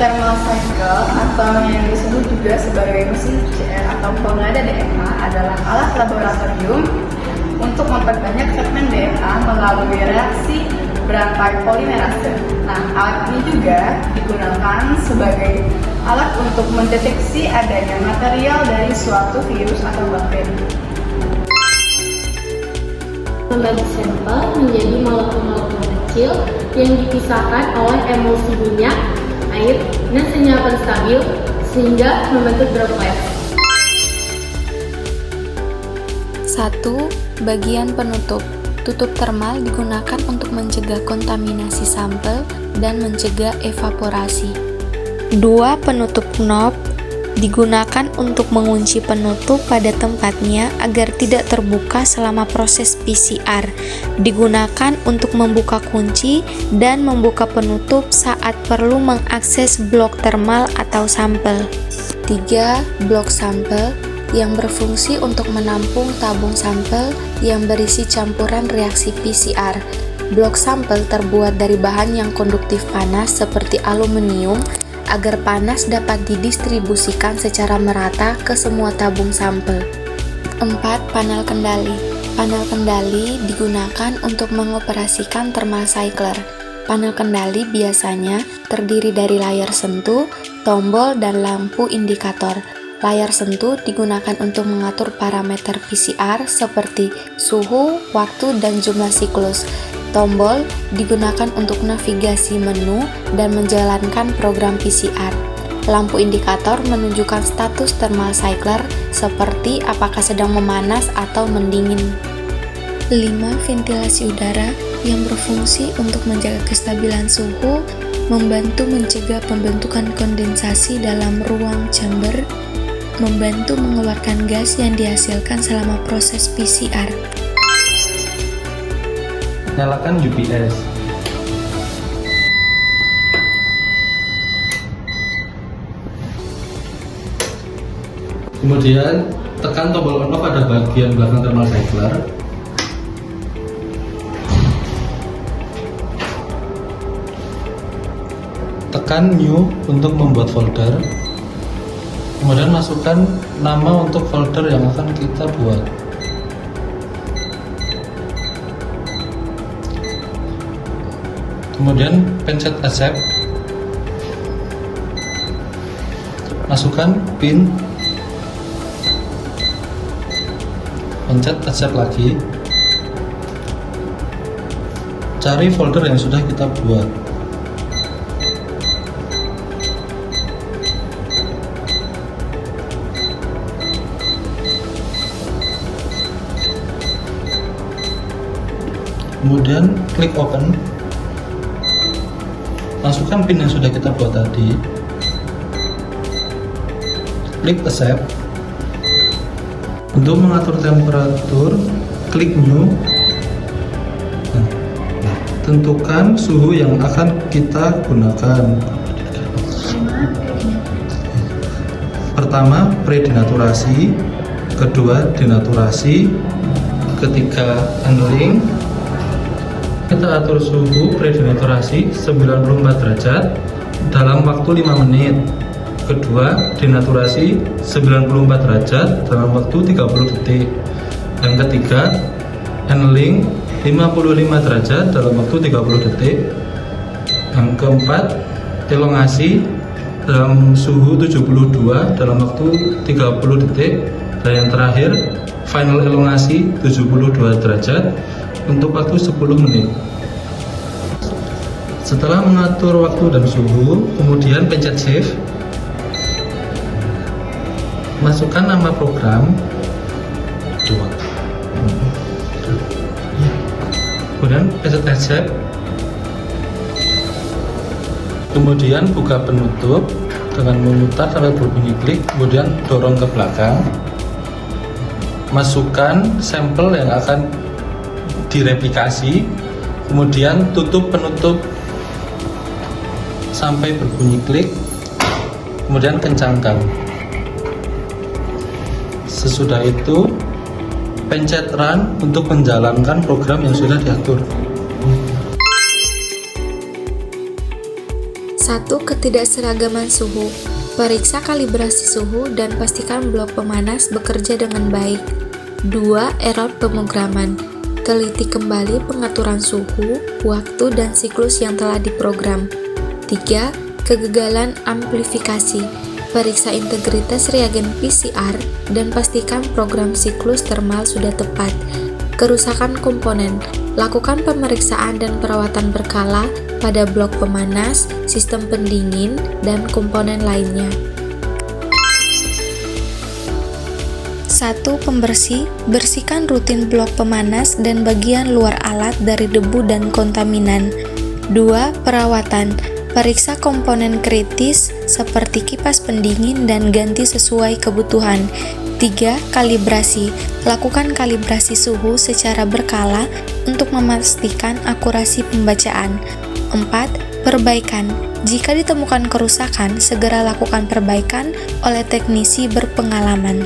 thermal cycle atau yang disebut juga sebagai mesin cuci air atau pengada DMA adalah alat laboratorium untuk memperbanyak segmen DNA melalui reaksi berantai polimerase. Nah, alat ini juga digunakan sebagai alat untuk mendeteksi adanya material dari suatu virus atau bakteri. Membagi sampel menjadi molekul-molekul kecil yang dipisahkan oleh emulsi minyak, air, dan senyawa stabil sehingga membentuk droplet. 1. Bagian penutup. Tutup termal digunakan untuk mencegah kontaminasi sampel dan mencegah evaporasi. 2. Penutup knob digunakan untuk mengunci penutup pada tempatnya agar tidak terbuka selama proses PCR. Digunakan untuk membuka kunci dan membuka penutup saat perlu mengakses blok termal atau sampel. 3. Blok sampel yang berfungsi untuk menampung tabung sampel yang berisi campuran reaksi PCR. Blok sampel terbuat dari bahan yang konduktif panas seperti aluminium agar panas dapat didistribusikan secara merata ke semua tabung sampel. 4. Panel kendali. Panel kendali digunakan untuk mengoperasikan thermal cycler. Panel kendali biasanya terdiri dari layar sentuh, tombol, dan lampu indikator. Layar sentuh digunakan untuk mengatur parameter PCR seperti suhu, waktu, dan jumlah siklus. Tombol digunakan untuk navigasi menu dan menjalankan program PCR. Lampu indikator menunjukkan status thermal cycler seperti apakah sedang memanas atau mendingin. 5. Ventilasi udara yang berfungsi untuk menjaga kestabilan suhu, membantu mencegah pembentukan kondensasi dalam ruang chamber, membantu mengeluarkan gas yang dihasilkan selama proses PCR. Nyalakan UPS. Kemudian tekan tombol on off pada bagian belakang thermal cycler. Tekan new untuk membuat folder. Kemudian masukkan nama untuk folder yang akan kita buat. Kemudian pencet accept. Masukkan pin. Pencet accept lagi. Cari folder yang sudah kita buat. Kemudian klik open. Masukkan pin yang sudah kita buat tadi. Klik accept. Untuk mengatur temperatur, klik new. Tentukan suhu yang akan kita gunakan. Pertama, predenaturasi. Kedua, denaturasi. Ketiga, handling. Kita atur suhu predenaturasi 94 derajat dalam waktu 5 menit. Kedua, denaturasi 94 derajat dalam waktu 30 detik. Yang ketiga, handling 55 derajat dalam waktu 30 detik. Yang keempat, elongasi dalam suhu 72 dalam waktu 30 detik. Dan yang terakhir, final elongasi 72 derajat untuk waktu 10 menit. Setelah mengatur waktu dan suhu, kemudian pencet save. Masukkan nama program. Kemudian pencet accept. Kemudian buka penutup dengan memutar sampai berbunyi klik, kemudian dorong ke belakang. Masukkan sampel yang akan direplikasi, kemudian tutup penutup sampai berbunyi klik, kemudian kencangkan. Sesudah itu pencet run untuk menjalankan program yang sudah diatur. 1. Ketidakseragaman suhu. Periksa kalibrasi suhu dan pastikan blok pemanas bekerja dengan baik. 2. Error pemrograman. Teliti kembali pengaturan suhu, waktu, dan siklus yang telah diprogram. 3. Kegagalan amplifikasi. Periksa integritas reagen PCR dan pastikan program siklus termal sudah tepat. Kerusakan komponen. Lakukan pemeriksaan dan perawatan berkala pada blok pemanas, sistem pendingin, dan komponen lainnya. 1. Pembersih. Bersihkan rutin blok pemanas dan bagian luar alat dari debu dan kontaminan. 2. Perawatan. Periksa komponen kritis seperti kipas pendingin dan ganti sesuai kebutuhan. 3. Kalibrasi. Lakukan kalibrasi suhu secara berkala untuk memastikan akurasi pembacaan. 4. Perbaikan. Jika ditemukan kerusakan, segera lakukan perbaikan oleh teknisi berpengalaman.